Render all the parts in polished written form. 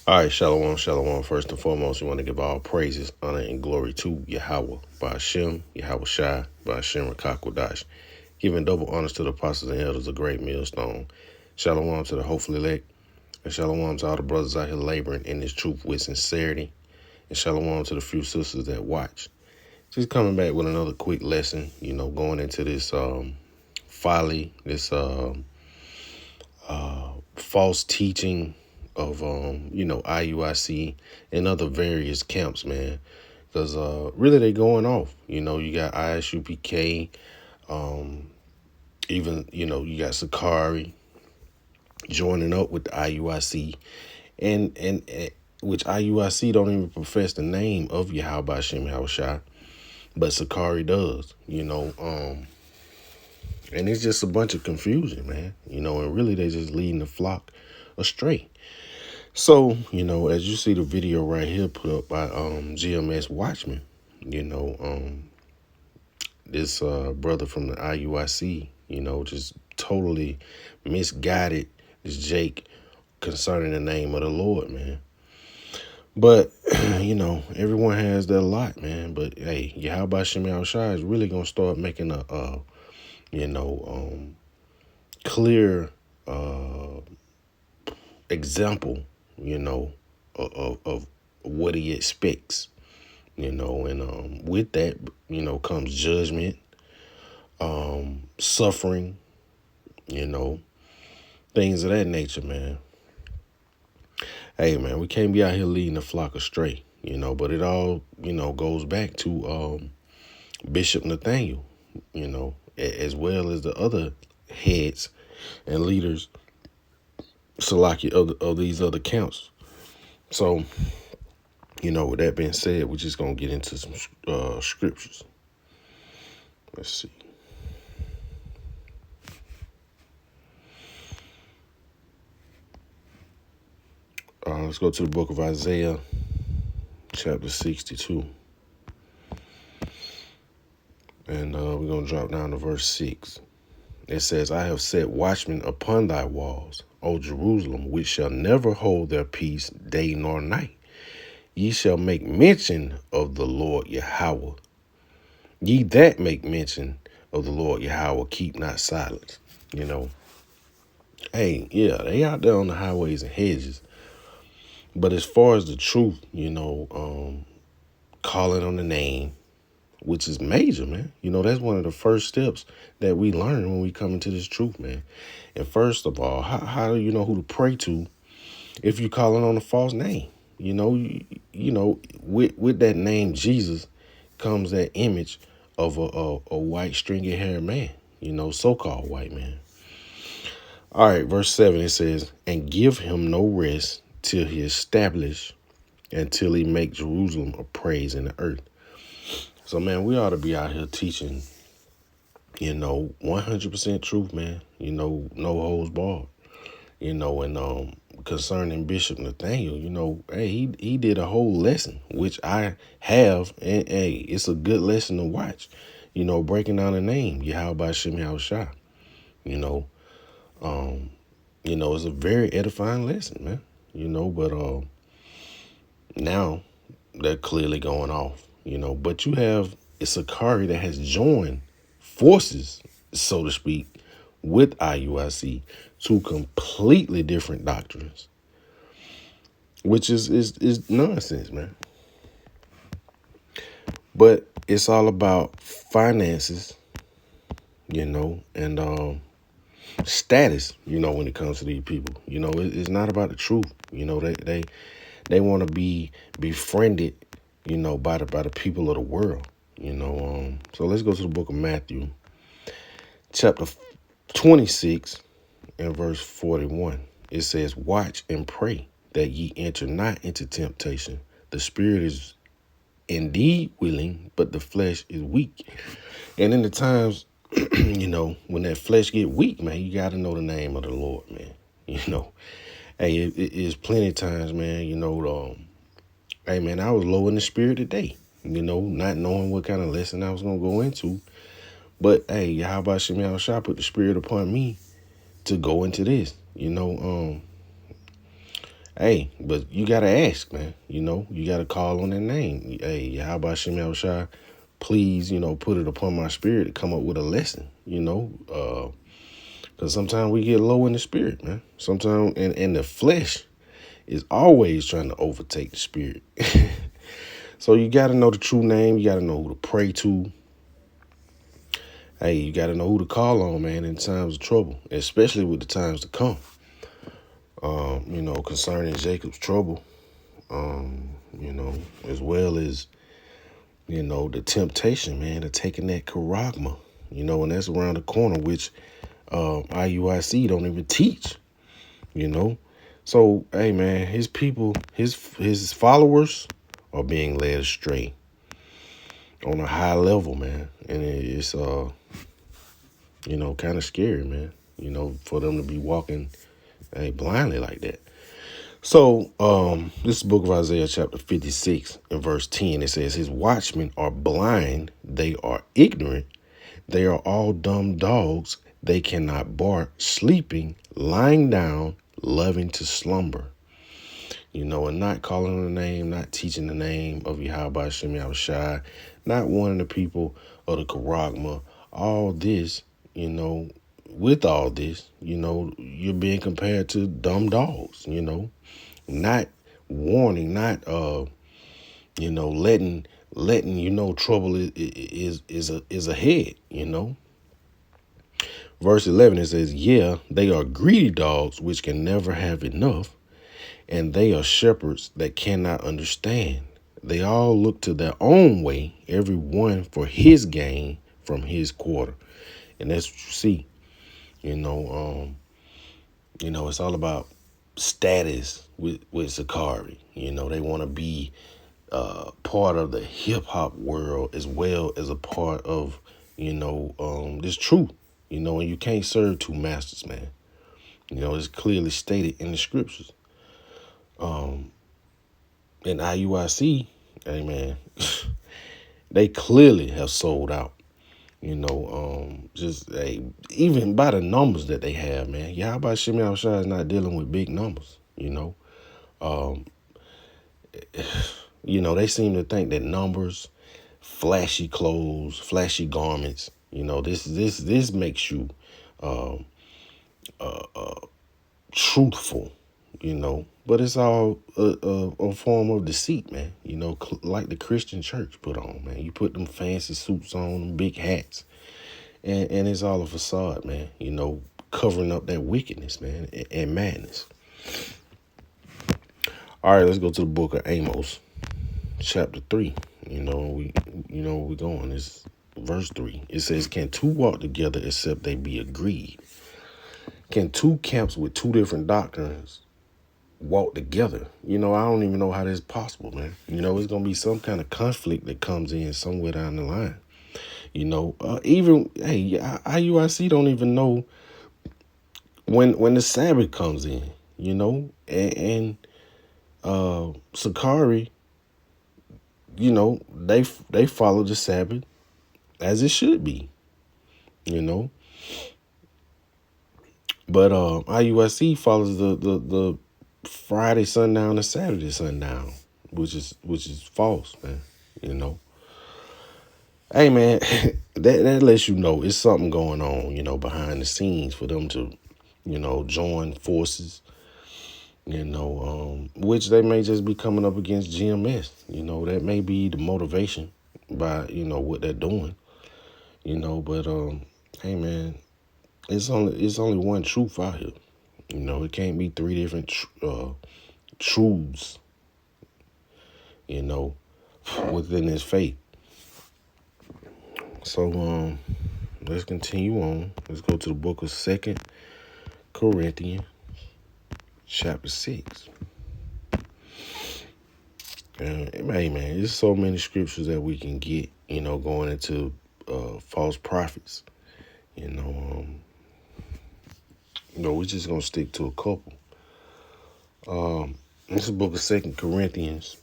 All right, shalom, shalom. First and foremost, we want to give all praises, honor, and glory to Yahweh, by Hashem, Yahweh Shai, by Hashem Rakakwadash. Giving double honors to the apostles and elders of Great Millstone. Shalom to the hopeful elect, and shalom to all the brothers out here laboring in this truth with sincerity, and shalom to the few sisters that watch. Just coming back with another quick lesson, going into this folly, this false teaching of IUIC and other various camps, man. Because really they going off. You got ISUPK, even you got Sakari joining up with the IUIC, and which IUIC don't even profess the name of Yahweh Hashem Yahushua, but Sakari does. And it's just a bunch of confusion, man. And really they just leading the flock astray. So, as you see the video right here put up by GMS Watchman, this brother from the IUIC, just totally misguided this Jake concerning the name of the Lord, man. But, everyone has their lot, man. But, hey, Yahweh Shem Yahushua is really going to start making a clear example, of what he expects, and with that, comes judgment, suffering, things of that nature, man. Hey, man, we can't be out here leading the flock astray, but it all, goes back to Bishop Nathaniel, as well as the other heads and leaders, Salaki, of these other camps. So, with that being said, we're just going to get into some scriptures. Let's see. Let's go to the book of Isaiah, chapter 62. And we're going to drop down to verse 6. It says, I have set watchmen upon thy walls, O Jerusalem, which shall never hold their peace day nor night. Ye shall make mention of the Lord Yahweh. Ye that make mention of the Lord Yahweh, keep not silence. Hey, yeah, they out there on the highways and hedges. But as far as the truth, calling on the name, which is major, man. That's one of the first steps that we learn when we come into this truth, man. And first of all, how do you know who to pray to if you're calling on a false name? With that name Jesus comes that image of a white stringy haired man, so-called white man. All right, verse 7, it says, and give him no rest till he establish and till he make Jerusalem a praise in the earth. So, man, we ought to be out here teaching, 100% truth, man, no holds barred, and concerning Bishop Nathaniel, hey, he did a whole lesson, which I have, and hey, it's a good lesson to watch, breaking down the name, Yahweh Shem Yahushua, it's a very edifying lesson, man, but now they're clearly going off. But you have Issachari that has joined forces, so to speak, with IUIC, two completely different doctrines, which is nonsense, man. But it's all about finances, and status, when it comes to these people. It's not about the truth. They want to be befriended, by the people of the world, So let's go to the book of Matthew, chapter 26 and verse 41. It says, watch and pray that ye enter not into temptation. The spirit is indeed willing, but the flesh is weak. And in the times, when that flesh get weak, man, you got to know the name of the Lord, man. Hey, it is plenty of times, man, hey, man, I was low in the spirit today, not knowing what kind of lesson I was going to go into. But, hey, how about Shem Yahushua put the spirit upon me to go into this, Hey, but you gotta ask, man. You gotta call on that name. Hey, how about Shem Yahushua? Please, put it upon my spirit to come up with a lesson. Because sometimes we get low in the spirit, man. Sometimes, and the flesh is always trying to overtake the spirit. So you got to know the true name. You got to know who to pray to. Hey, you got to know who to call on, man, in times of trouble, especially with the times to come. Concerning Jacob's trouble, as well as, the temptation, man, of taking that charagma, and that's around the corner, which IUIC don't even teach, So, hey, man, his people, his followers are being led astray on a high level, man. And it's, kind of scary, man, for them to be walking blindly like that. So, this is the book of Isaiah chapter 56 and verse 10. It says, his watchmen are blind. They are ignorant. They are all dumb dogs. They cannot bark, sleeping, lying down, loving to slumber. And not calling the name, not teaching the name of Yahweh Shem Yahushai, not warning the people of the Charagma. All this, with all this, you're being compared to dumb dogs, not warning, not, letting trouble is ahead, Verse 11, it says, yeah, they are greedy dogs, which can never have enough. And they are shepherds that cannot understand. They all look to their own way, every one for his gain from his quarter. And that's what you see. It's all about status with Sakari. They want to be part of the hip hop world as well as a part of, this truth. And you can't serve two masters, man. It's clearly stated in the scriptures. In IUIC, hey man, they clearly have sold out. Even by the numbers that they have, man. Yahweh Shem Yahushua is not dealing with big numbers. They seem to think that numbers, flashy clothes, flashy garments, this makes you truthful, but it's all a form of deceit, man. Like the Christian church put on, man. You put them fancy suits on, them big hats, and it's all a facade, man. Covering up that wickedness, man, and madness. All right, let's go to the book of Amos, chapter 3. We're going. It's verse 3. It says, can two walk together except they be agreed? Can two camps with two different doctrines walk together? I don't even know how that's possible, man. It's going to be some kind of conflict that comes in somewhere down the line. Even, hey, IUIC don't even know when the Sabbath comes in, and Sakari, they follow the Sabbath as it should be, But IUIC follows the Friday sundown to Saturday sundown, which is false, man. Hey man, that lets you know it's something going on, behind the scenes for them to, join forces, which they may just be coming up against GMS. That may be the motivation by, what they're doing, but hey man, it's only one truth out here. It can't be three different truths, within this faith. So let's continue on. Let's go to the book of 2 Corinthians, chapter 6. Hey man, there's so many scriptures that we can get, going into false prophets. We're just gonna stick to a couple. This is the book of 2 Corinthians,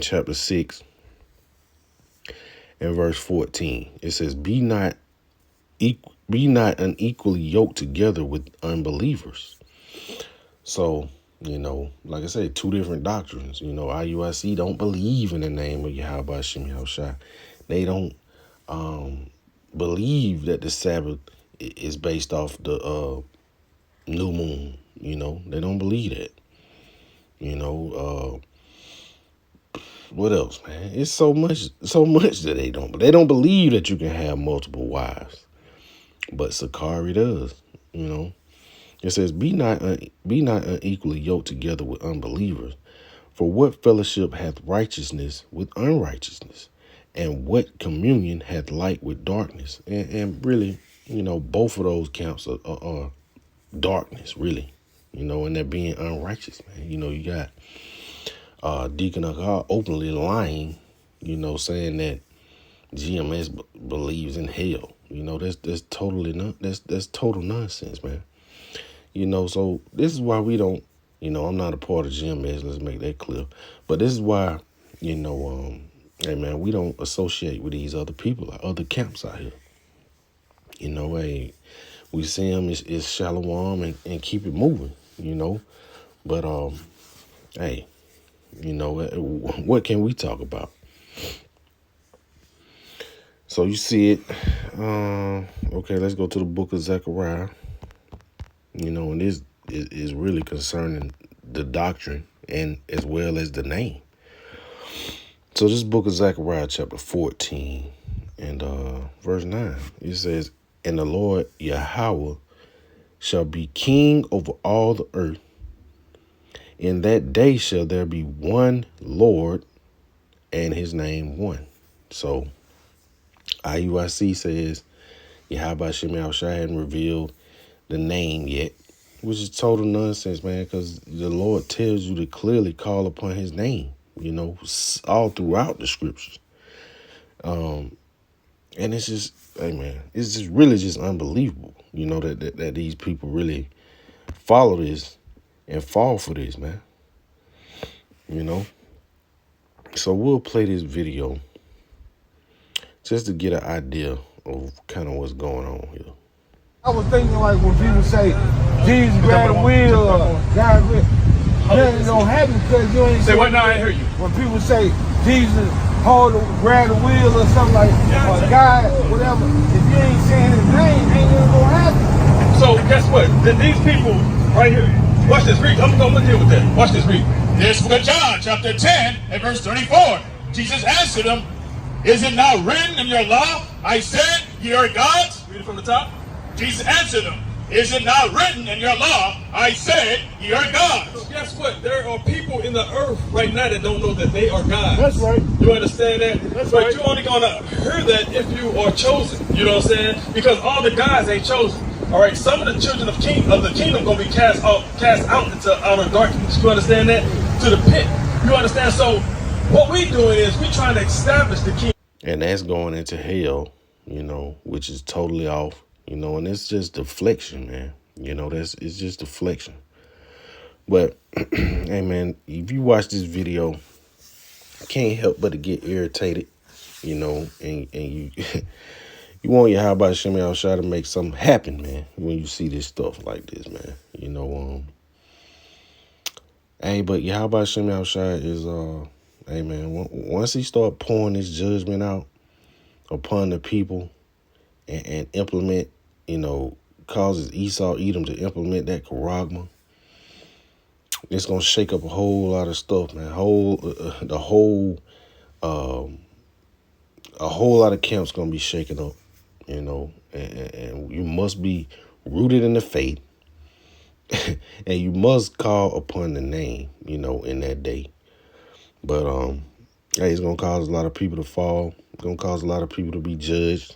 chapter 6, and verse 14. It says, Be not unequally yoked together with unbelievers. So You know, like I said, two different doctrines. You know, IUIC don't believe in the name of Yahweh Shem Yahushua. They don't believe that the Sabbath is based off the new moon. You know, they don't believe that. You know, what else, man? It's so much that they don't. But they don't believe that you can have multiple wives. But Sakari does. You know, it says, "Be not unequally yoked together with unbelievers. For what fellowship hath righteousness with unrighteousness? And what communion hath light with darkness?" And really, you know, both of those camps are darkness, really. You know, and they're being unrighteous, man. You know, you got Deacon Akar openly lying, you know, saying that GMS believes in hell. You know, that's totally that's total nonsense, man. You know, so this is why we don't, you know, I'm not a part of GMS, let's make that clear. But this is why, you know, hey man, we don't associate with these other people, other camps out here. You know, hey, we see them is shalom and keep it moving, you know. But hey, you know, what can we talk about? So you see it. Okay, let's go to the book of Zechariah. You know, and this is really concerning the doctrine and as well as the name. So this book of Zechariah chapter 14 and verse 9, it says, "And the Lord Yahweh shall be king over all the earth. In that day shall there be one Lord, and his name one." So IUIC says Yahweh Shem Yahushua hadn't revealed the name yet, which is total nonsense, man, because the Lord tells you to clearly call upon his name, you know, all throughout the scriptures. And it's just, hey, man, it's just really just unbelievable, you know, that these people really follow this and fall for this, man, you know. So we'll play this video just to get an idea of kind of what's going on here. I was thinking like when people say Jesus grabbed the wheel or God then it don't happen because you ain't say what now? I hear you. When people say Jesus grabbed the wheel or something like or God, whatever, if you ain't saying his name, ain't nothing gonna happen. So guess what? These people right here, watch this, read. I'm gonna deal with that. Watch this, read. This book of John, chapter 10, and verse 34. Jesus answered them, "Is it not written in your law, I said, ye are gods?" Read it from the top. Jesus answered them, "Is it not written in your law, I said, ye are gods?" So guess what? There are people in the earth right now that don't know that they are gods. That's right. You understand that? That's but right. you're only gonna hear that if you are chosen. You know what I'm saying? Because all the gods ain't chosen. All right, some of the children of the kingdom gonna be cast out into outer darkness. You understand that? To the pit. You understand? So what we doing is we trying to establish the kingdom. And that's going into hell, you know, which is totally off, you know, and it's just deflection, man. You know, it's just deflection. But hey man, if you watch this video, I can't help but to get irritated, you know, and you you want your how about Shem Yahushua to make something happen, man, when you see this stuff like this, man. You know, hey, but how about Shem Yahushua is hey man, once he start pouring this judgment out upon the people and implement, you know, causes Esau Edom to implement that charagma, it's gonna shake up a whole lot of stuff, man. A whole lot of camps gonna be shaken up, you know, and you must be rooted in the faith, and you must call upon the name, you know, in that day. But hey, it's gonna cause a lot of people to fall. It's gonna cause a lot of people to be judged,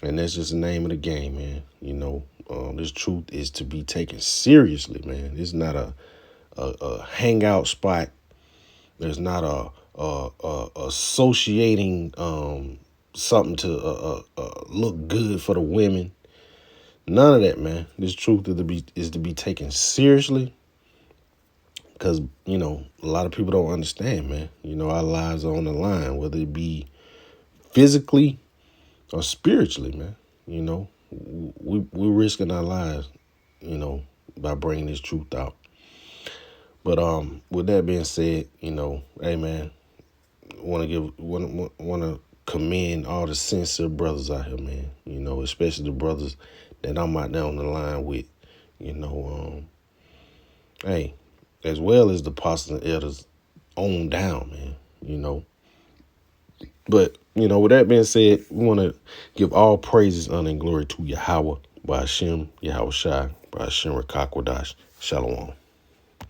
and that's just the name of the game, man. You know, this truth is to be taken seriously, man. It's not a hangout spot. There's not a associating something to look good for the women. None of that, man. This truth is to be taken seriously, because, you know, a lot of people don't understand, man. You know, our lives are on the line, whether it be physically or spiritually, man. You know, we're risking our lives, you know, by bringing this truth out. But with that being said, you know, hey man, want to commend all the sincere brothers out here, man. You know, especially the brothers that I'm out there on the line with. You know, hey, as well as the apostles and elders on down, man. You know, but you know, with that being said, we want to give all praises, honor, and glory to Yahweh, by Hashem, Yahweh Shai, by Hashem Rakakwadash. Shalom.